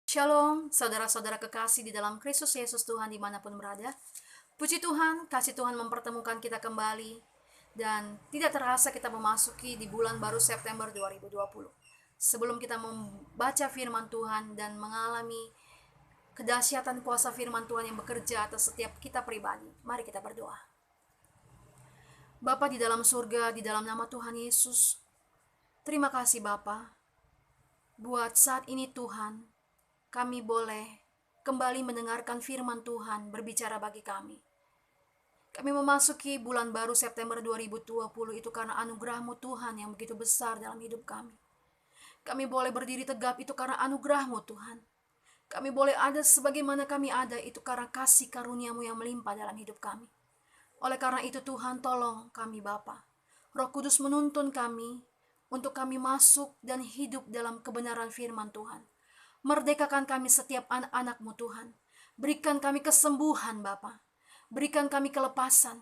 Shalom, saudara-saudara kekasih di dalam Kristus Yesus Tuhan dimanapun berada. Puji Tuhan, kasih Tuhan mempertemukan kita kembali. Dan tidak terasa kita memasuki di bulan baru September 2020. Sebelum kita membaca firman Tuhan dan mengalami kedahsyatan kuasa firman Tuhan yang bekerja atas setiap kita pribadi, mari kita berdoa. Bapa di dalam surga, di dalam nama Tuhan Yesus, terima kasih Bapa, buat saat ini Tuhan, kami boleh kembali mendengarkan firman Tuhan berbicara bagi kami. Kami memasuki bulan baru September 2020 itu karena anugerah-Mu Tuhan yang begitu besar dalam hidup kami. Kami boleh berdiri tegap itu karena anugerah-Mu Tuhan. Kami boleh ada sebagaimana kami ada itu karena kasih karunia-Mu yang melimpah dalam hidup kami. Oleh karena itu Tuhan, tolong kami Bapa. Roh Kudus menuntun kami untuk kami masuk dan hidup dalam kebenaran firman Tuhan. Merdekakan kami setiap anak-anak-Mu Tuhan. Berikan kami kesembuhan Bapa. Berikan kami kelepasan.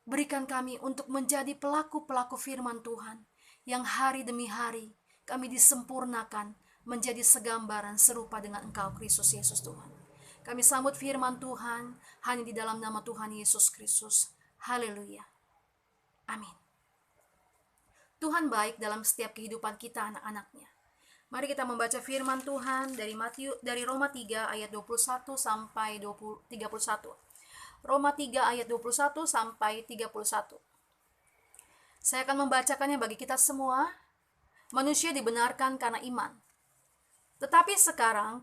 Berikan kami untuk menjadi pelaku-pelaku firman Tuhan. Yang hari demi hari kami disempurnakan menjadi segambaran serupa dengan Engkau Kristus Yesus Tuhan. Kami sambut firman Tuhan hanya di dalam nama Tuhan Yesus Kristus. Haleluya. Amin. Tuhan baik dalam setiap kehidupan kita anak-anaknya. Mari kita membaca firman Tuhan dari Roma 3 ayat 21 sampai 31. Roma 3 ayat 21 sampai 31. Saya akan membacakannya bagi kita semua. Manusia dibenarkan karena iman. Tetapi sekarang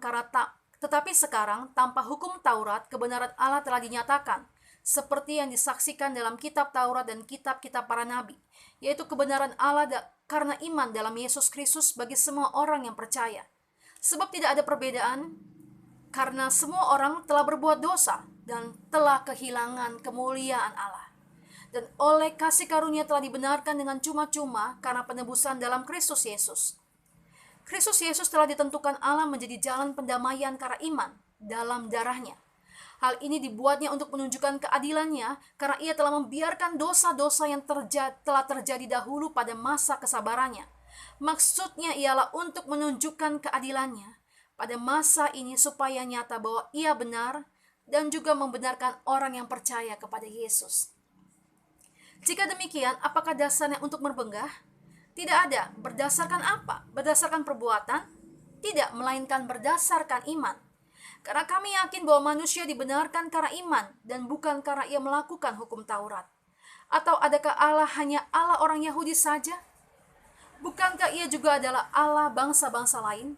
tanpa hukum Taurat kebenaran Allah telah dinyatakan, seperti yang disaksikan dalam kitab Taurat dan kitab-kitab para nabi, yaitu kebenaran Allah karena iman dalam Yesus Kristus bagi semua orang yang percaya. Sebab tidak ada perbedaan, karena semua orang telah berbuat dosa dan telah kehilangan kemuliaan Allah. Dan oleh kasih karunia telah dibenarkan dengan cuma-cuma karena penebusan dalam Kristus Yesus. Kristus Yesus telah ditentukan Allah menjadi jalan pendamaian karena iman dalam darahnya. Hal ini dibuatnya untuk menunjukkan keadilannya karena ia telah membiarkan dosa-dosa yang telah terjadi dahulu pada masa kesabarannya. Maksudnya ialah untuk menunjukkan keadilannya pada masa ini supaya nyata bahwa ia benar dan juga membenarkan orang yang percaya kepada Yesus. Jika demikian, apakah dasarnya untuk berbenggah? Tidak ada. Berdasarkan apa? Berdasarkan perbuatan? Tidak, melainkan berdasarkan iman. Karena kami yakin bahwa manusia dibenarkan karena iman dan bukan karena ia melakukan hukum Taurat. Atau adakah Allah hanya Allah orang Yahudi saja? Bukankah ia juga adalah Allah bangsa-bangsa lain?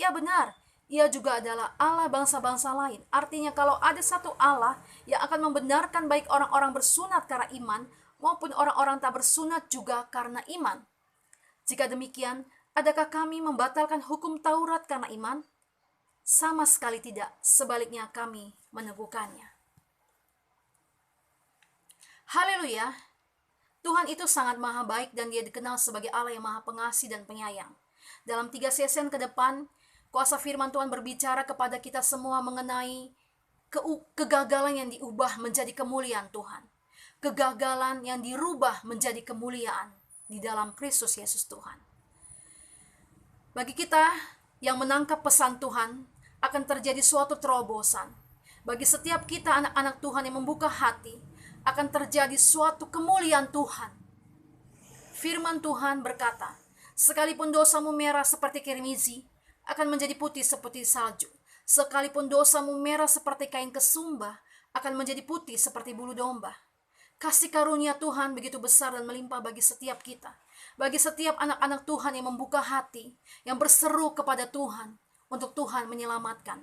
Ya benar, ia juga adalah Allah bangsa-bangsa lain. Artinya kalau ada satu Allah yang akan membenarkan baik orang-orang bersunat karena iman maupun orang-orang tak bersunat juga karena iman. Jika demikian, adakah kami membatalkan hukum Taurat karena iman? Sama sekali tidak, sebaliknya kami meneguhkannya. Haleluya, Tuhan itu sangat maha baik dan dia dikenal sebagai Allah yang maha pengasih dan penyayang. Dalam 3 sesi ke depan, kuasa firman Tuhan berbicara kepada kita semua mengenai kegagalan yang diubah menjadi kemuliaan Tuhan. Kegagalan yang dirubah menjadi kemuliaan di dalam Kristus Yesus Tuhan. Bagi kita yang menangkap pesan Tuhan, akan terjadi suatu terobosan. Bagi setiap kita anak-anak Tuhan yang membuka hati, akan terjadi suatu kemuliaan Tuhan. Firman Tuhan berkata, sekalipun dosamu merah seperti kirmizi, akan menjadi putih seperti salju. Sekalipun dosamu merah seperti kain kesumba, akan menjadi putih seperti bulu domba. Kasih karunia Tuhan begitu besar dan melimpah bagi setiap kita. Bagi setiap anak-anak Tuhan yang membuka hati, yang berseru kepada Tuhan, untuk Tuhan menyelamatkan.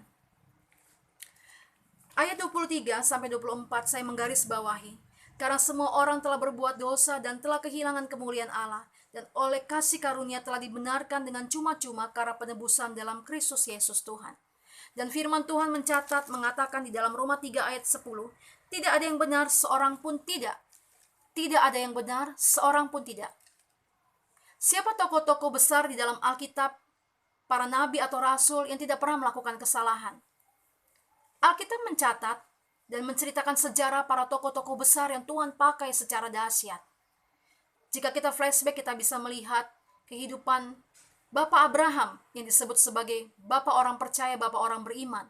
Ayat 23 sampai 24 saya menggaris bawahi. Karena semua orang telah berbuat dosa dan telah kehilangan kemuliaan Allah, dan oleh kasih karunia telah dibenarkan dengan cuma-cuma karena penebusan dalam Kristus Yesus Tuhan. Dan firman Tuhan mencatat mengatakan di dalam Roma 3 ayat 10, tidak ada yang benar seorang pun tidak. Tidak ada yang benar seorang pun tidak. Siapa tokoh-tokoh besar di dalam Alkitab, para nabi atau rasul yang tidak pernah melakukan kesalahan? Alkitab mencatat dan menceritakan sejarah para tokoh-tokoh besar yang Tuhan pakai secara dahsyat. Jika kita flashback, kita bisa melihat kehidupan Bapak Abraham yang disebut sebagai bapak orang percaya, bapak orang beriman.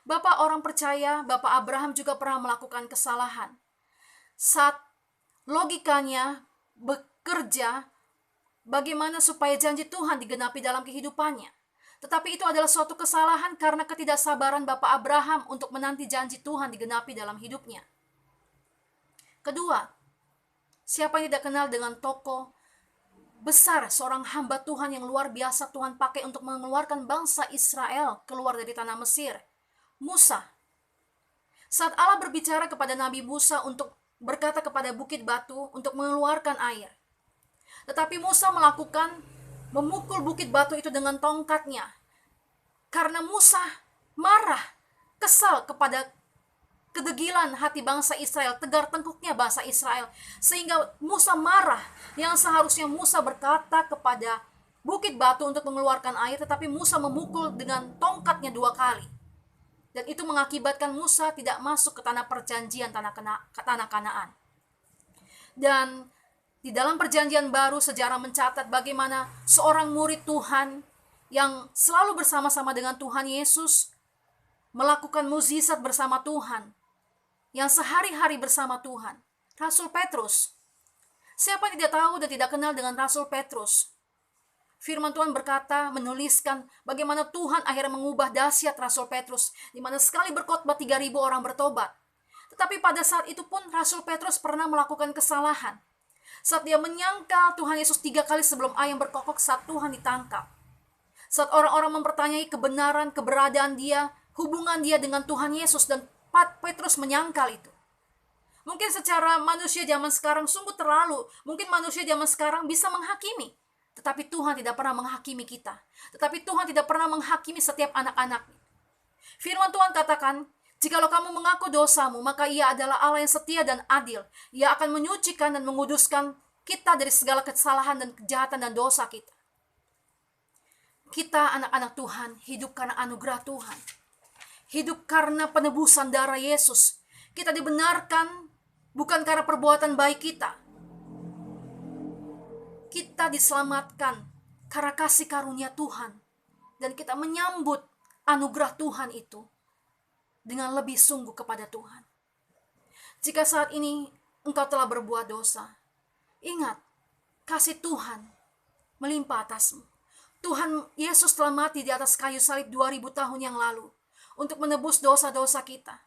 Bapak orang percaya, Bapak Abraham juga pernah melakukan kesalahan. Saat logikanya bekerja bagaimana supaya janji Tuhan digenapi dalam kehidupannya. Tetapi itu adalah suatu kesalahan karena ketidaksabaran Bapak Abraham untuk menanti janji Tuhan digenapi dalam hidupnya. Kedua, siapa yang tidak kenal dengan tokoh besar, seorang hamba Tuhan yang luar biasa Tuhan pakai untuk mengeluarkan bangsa Israel keluar dari tanah Mesir? Musa. Saat Allah berbicara kepada Nabi Musa untuk berkata kepada bukit batu untuk mengeluarkan air. Tetapi Musa memukul bukit batu itu dengan tongkatnya. Karena Musa marah, kesal kepada kedegilan hati bangsa Israel, tegar tengkuknya bangsa Israel. Sehingga Musa marah, yang seharusnya Musa berkata kepada bukit batu untuk mengeluarkan air, tetapi Musa memukul dengan tongkatnya 2 kali. Dan itu mengakibatkan Musa tidak masuk ke tanah perjanjian, tanah Kanaan. Dan di dalam perjanjian baru sejarah mencatat bagaimana seorang murid Tuhan yang selalu bersama-sama dengan Tuhan Yesus melakukan mukjizat bersama Tuhan, yang sehari-hari bersama Tuhan, Rasul Petrus. Siapa yang tidak tahu dan tidak kenal dengan Rasul Petrus? Firman Tuhan berkata, menuliskan bagaimana Tuhan akhirnya mengubah dahsyat Rasul Petrus, di mana sekali berkhotbah 3.000 orang bertobat. Tetapi pada saat itu pun Rasul Petrus pernah melakukan kesalahan. Saat dia menyangkal Tuhan Yesus 3 kali sebelum ayam berkokok saat Tuhan ditangkap. Saat orang-orang mempertanyai kebenaran, keberadaan dia, hubungan dia dengan Tuhan Yesus, dan Petrus menyangkal itu. Mungkin secara manusia zaman sekarang sungguh terlalu, mungkin manusia zaman sekarang bisa menghakimi. Tetapi Tuhan tidak pernah menghakimi kita. Tetapi Tuhan tidak pernah menghakimi setiap anak-anaknya. Firman Tuhan katakan, jikalau kamu mengaku dosamu, maka Ia adalah Allah yang setia dan adil. Ia akan menyucikan dan menguduskan kita dari segala kesalahan dan kejahatan dan dosa kita. Kita anak-anak Tuhan, hidup karena anugerah Tuhan. Hidup karena penebusan darah Yesus. Kita dibenarkan bukan karena perbuatan baik kita. Kita diselamatkan karena kasih karunia Tuhan. Dan kita menyambut anugerah Tuhan itu dengan lebih sungguh kepada Tuhan. Jika saat ini engkau telah berbuat dosa, ingat, kasih Tuhan melimpah atasmu. Tuhan Yesus telah mati di atas kayu salib 2000 tahun yang lalu untuk menebus dosa-dosa kita.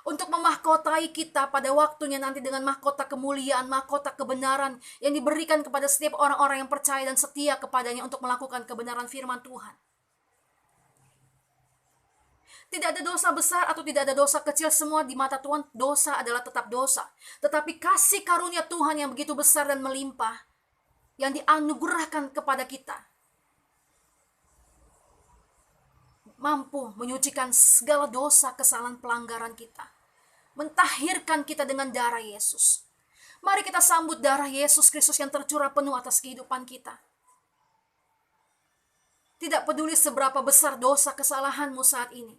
Untuk memahkotai kita pada waktunya nanti dengan mahkota kemuliaan, mahkota kebenaran yang diberikan kepada setiap orang-orang yang percaya dan setia kepadanya untuk melakukan kebenaran firman Tuhan. Tidak ada dosa besar atau tidak ada dosa kecil, semua di mata Tuhan dosa adalah tetap dosa. Tetapi kasih karunia Tuhan yang begitu besar dan melimpah, yang dianugerahkan kepada kita, mampu menyucikan segala dosa, kesalahan, pelanggaran kita. Mentahirkan kita dengan darah Yesus. Mari kita sambut darah Yesus Kristus yang tercurah penuh atas kehidupan kita. Tidak peduli seberapa besar dosa kesalahanmu saat ini.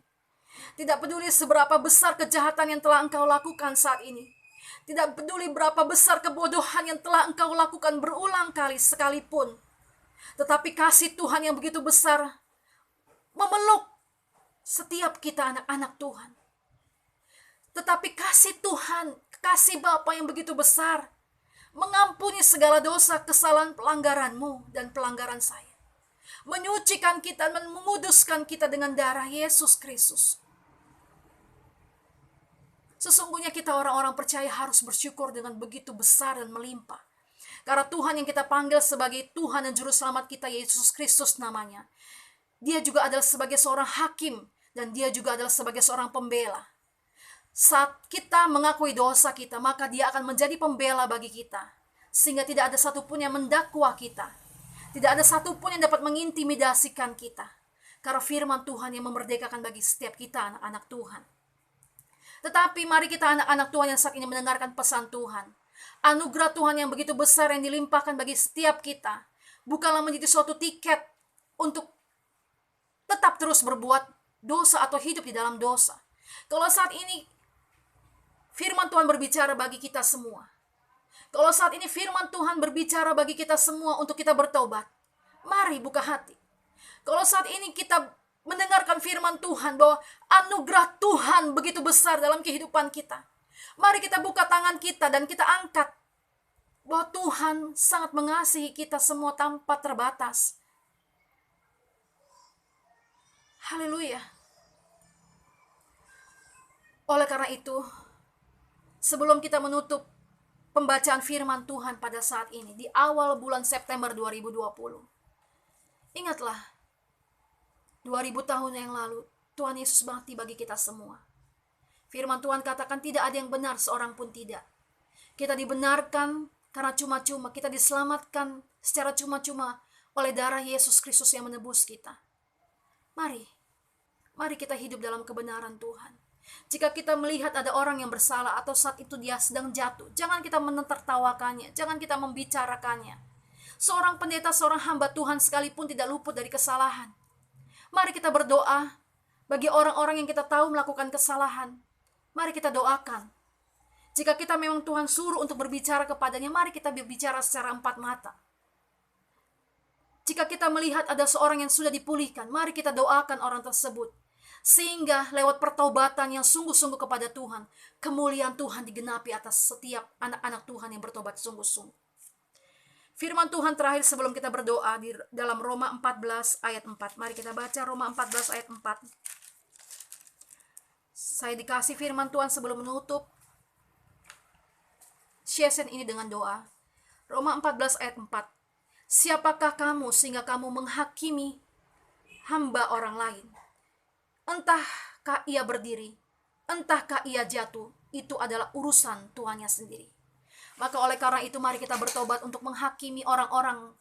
Tidak peduli seberapa besar kejahatan yang telah engkau lakukan saat ini. Tidak peduli berapa besar kebodohan yang telah engkau lakukan berulang kali sekalipun. Tetapi kasih Tuhan yang begitu besar memeluk setiap kita anak-anak Tuhan. Tetapi kasih Tuhan, kasih Bapa yang begitu besar, mengampuni segala dosa, kesalahan, pelanggaranmu dan pelanggaran saya. Menyucikan kita dan menguduskan kita dengan darah Yesus Kristus. Sesungguhnya kita orang-orang percaya harus bersyukur dengan begitu besar dan melimpah. Karena Tuhan yang kita panggil sebagai Tuhan dan Juru Selamat kita, Yesus Kristus namanya. Dia juga adalah sebagai seorang hakim dan dia juga adalah sebagai seorang pembela. Saat kita mengakui dosa kita, maka dia akan menjadi pembela bagi kita. Sehingga tidak ada satupun yang mendakwa kita. Tidak ada satupun yang dapat mengintimidasikan kita. Karena firman Tuhan yang memerdekakan bagi setiap kita anak-anak Tuhan. Tetapi mari kita anak-anak Tuhan yang saat ini mendengarkan pesan Tuhan. Anugerah Tuhan yang begitu besar yang dilimpahkan bagi setiap kita. Bukanlah menjadi suatu tiket untuk tetap terus berbuat dosa atau hidup di dalam dosa. Kalau saat ini firman Tuhan berbicara bagi kita semua. Kalau saat ini firman Tuhan berbicara bagi kita semua untuk kita bertobat. Mari buka hati. Kalau saat ini kita mendengarkan firman Tuhan bahwa anugerah Tuhan begitu besar dalam kehidupan kita, mari kita buka tangan kita dan kita angkat bahwa Tuhan sangat mengasihi kita semua tanpa terbatas. Haleluya. Oleh karena itu, sebelum kita menutup pembacaan firman Tuhan pada saat ini, di awal bulan September 2020, ingatlah, 2000 tahun yang lalu, Tuhan Yesus mati bagi kita semua. Firman Tuhan katakan tidak ada yang benar, seorang pun tidak. Kita dibenarkan karena cuma-cuma, kita diselamatkan secara cuma-cuma oleh darah Yesus Kristus yang menebus kita. Mari kita hidup dalam kebenaran Tuhan. Jika kita melihat ada orang yang bersalah atau saat itu dia sedang jatuh, jangan kita menertawakannya, jangan kita membicarakannya. Seorang pendeta, seorang hamba Tuhan sekalipun tidak luput dari kesalahan. Mari kita berdoa bagi orang-orang yang kita tahu melakukan kesalahan. Mari kita doakan. Jika kita memang Tuhan suruh untuk berbicara kepadanya, mari kita berbicara secara empat mata. Jika kita melihat ada seorang yang sudah dipulihkan, mari kita doakan orang tersebut. Sehingga lewat pertobatan yang sungguh-sungguh kepada Tuhan, kemuliaan Tuhan digenapi atas setiap anak-anak Tuhan yang bertobat sungguh-sungguh. Firman Tuhan terakhir sebelum kita berdoa di dalam Roma 14 ayat 4. Mari kita baca Roma 14 ayat 4. Saya dikasih firman Tuhan sebelum menutup session ini dengan doa. Roma 14 ayat 4. Siapakah kamu sehingga kamu menghakimi hamba orang lain? Entahkah ia berdiri, entahkah ia jatuh, itu adalah urusan Tuhannya sendiri. Maka oleh karena itu mari kita bertobat untuk menghakimi orang-orang.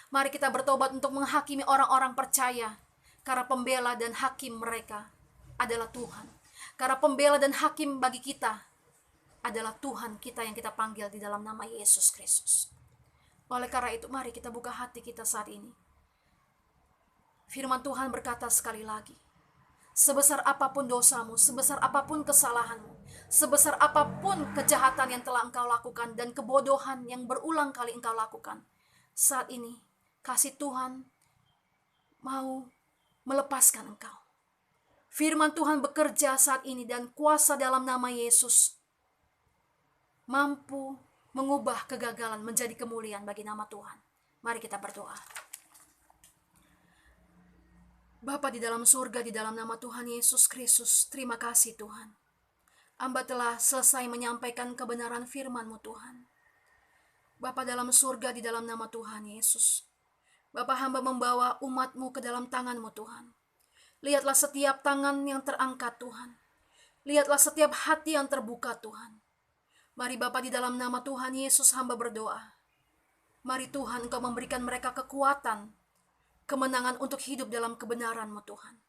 Mari kita bertobat untuk menghakimi orang-orang percaya. Karena pembela dan hakim mereka adalah Tuhan. Karena pembela dan hakim bagi kita adalah Tuhan kita yang kita panggil di dalam nama Yesus Kristus. Oleh karena itu mari kita buka hati kita saat ini. Firman Tuhan berkata sekali lagi, sebesar apapun dosamu, sebesar apapun kesalahanmu, sebesar apapun kejahatan yang telah engkau lakukan dan kebodohan yang berulang kali engkau lakukan, saat ini kasih Tuhan mau melepaskan engkau. Firman Tuhan bekerja saat ini dan kuasa dalam nama Yesus mampu mengubah kegagalan menjadi kemuliaan bagi nama Tuhan. Mari kita berdoa. Bapa di dalam surga, di dalam nama Tuhan Yesus Kristus, terima kasih Tuhan. Hamba telah selesai menyampaikan kebenaran firman-Mu Tuhan. Bapa dalam surga, di dalam nama Tuhan Yesus, Bapa hamba membawa umat-Mu ke dalam tangan-Mu Tuhan. Lihatlah setiap tangan yang terangkat Tuhan. Lihatlah setiap hati yang terbuka Tuhan. Mari Bapa di dalam nama Tuhan Yesus hamba berdoa. Mari Tuhan Engkau memberikan mereka kekuatan, kemenangan untuk hidup dalam kebenaran-Mu Tuhan.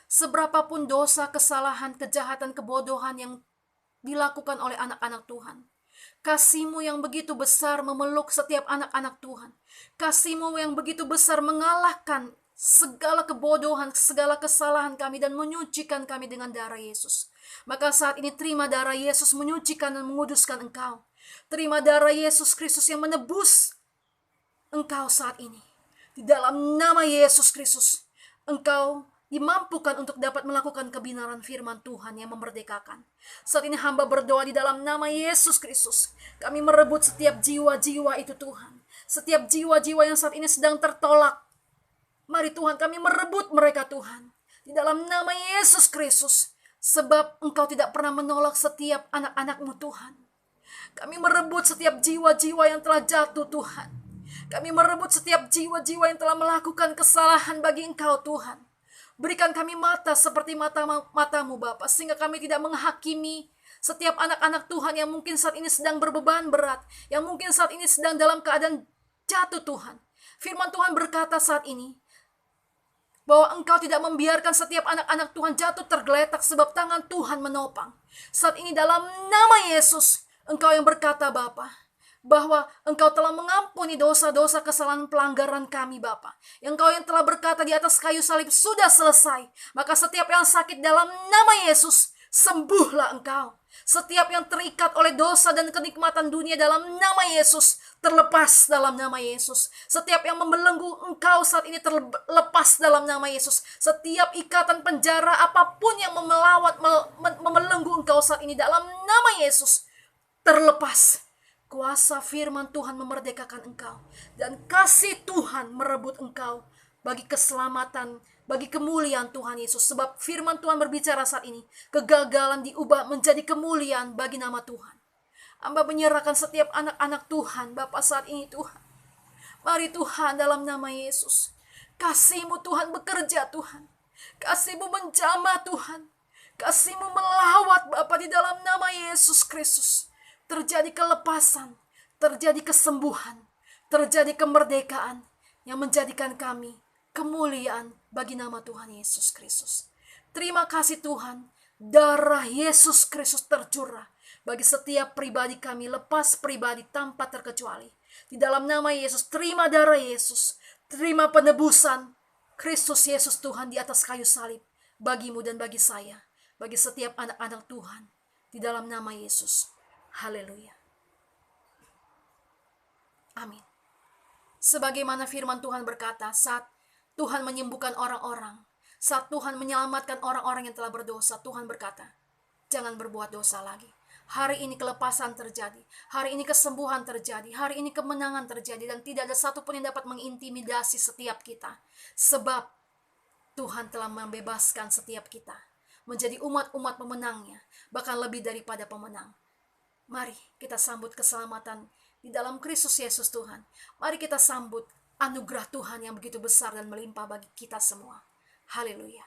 Seberapapun dosa, kesalahan, kejahatan, kebodohan yang dilakukan oleh anak-anak Tuhan, kasih-Mu yang begitu besar memeluk setiap anak-anak Tuhan. Kasih-Mu yang begitu besar mengalahkan segala kebodohan, segala kesalahan kami dan menyucikan kami dengan darah Yesus. Maka saat ini terima darah Yesus menyucikan dan menguduskan engkau. Terima darah Yesus Kristus yang menebus engkau saat ini. Di dalam nama Yesus Kristus, engkau dimampukan untuk dapat melakukan kebenaran firman Tuhan yang memerdekakan. Saat ini hamba berdoa di dalam nama Yesus Kristus. Kami merebut setiap jiwa-jiwa itu Tuhan. Setiap jiwa-jiwa yang saat ini sedang tertolak. Mari Tuhan kami merebut mereka Tuhan. Di dalam nama Yesus Kristus. Sebab engkau tidak pernah menolak setiap anak-anak-Mu Tuhan. Kami merebut setiap jiwa-jiwa yang telah jatuh Tuhan. Kami merebut setiap jiwa-jiwa yang telah melakukan kesalahan bagi Engkau Tuhan. Berikan kami mata seperti mata-Mu Bapa, sehingga kami tidak menghakimi setiap anak-anak Tuhan yang mungkin saat ini sedang berbeban berat, yang mungkin saat ini sedang dalam keadaan jatuh Tuhan. Firman Tuhan berkata saat ini, bahwa Engkau tidak membiarkan setiap anak-anak Tuhan jatuh tergeletak sebab tangan Tuhan menopang. Saat ini dalam nama Yesus, Engkau yang berkata Bapa, bahwa Engkau telah mengampuni dosa-dosa kesalahan pelanggaran kami Bapa. Engkau yang telah berkata di atas kayu salib sudah selesai. Maka setiap yang sakit dalam nama Yesus, sembuhlah engkau. Setiap yang terikat oleh dosa dan kenikmatan dunia dalam nama Yesus, terlepas dalam nama Yesus. Setiap yang membelenggu engkau saat ini terlepas dalam nama Yesus. Setiap ikatan penjara apapun yang membelenggu engkau saat ini dalam nama Yesus, terlepas. Kuasa firman Tuhan memerdekakan engkau, dan kasih Tuhan merebut engkau bagi keselamatan, bagi kemuliaan Tuhan Yesus. Sebab firman Tuhan berbicara saat ini, kegagalan diubah menjadi kemuliaan bagi nama Tuhan. Hamba menyerahkan setiap anak-anak Tuhan, Bapa saat ini Tuhan. Mari Tuhan, dalam nama Yesus, kasih-Mu Tuhan bekerja Tuhan. Kasih-Mu menjamah Tuhan. Kasih-Mu melawat Bapa di dalam nama Yesus Kristus. Terjadi kelepasan, terjadi kesembuhan, terjadi kemerdekaan yang menjadikan kami kemuliaan bagi nama Tuhan Yesus Kristus. Terima kasih Tuhan, darah Yesus Kristus tercurah bagi setiap pribadi kami, lepas pribadi tanpa terkecuali. Di dalam nama Yesus, terima darah Yesus, terima penebusan Kristus Yesus Tuhan di atas kayu salib, bagimu dan bagi saya, bagi setiap anak-anak Tuhan, di dalam nama Yesus. Haleluya. Amin. Sebagaimana firman Tuhan berkata, saat Tuhan menyembuhkan orang-orang, saat Tuhan menyelamatkan orang-orang yang telah berdosa, Tuhan berkata, jangan berbuat dosa lagi. Hari ini kelepasan terjadi, hari ini kesembuhan terjadi, hari ini kemenangan terjadi, dan tidak ada satupun yang dapat mengintimidasi setiap kita. Sebab Tuhan telah membebaskan setiap kita menjadi umat-umat pemenangnya, bahkan lebih daripada pemenang. Mari kita sambut keselamatan di dalam Kristus Yesus Tuhan. Mari kita sambut anugerah Tuhan yang begitu besar dan melimpah bagi kita semua. Haleluya.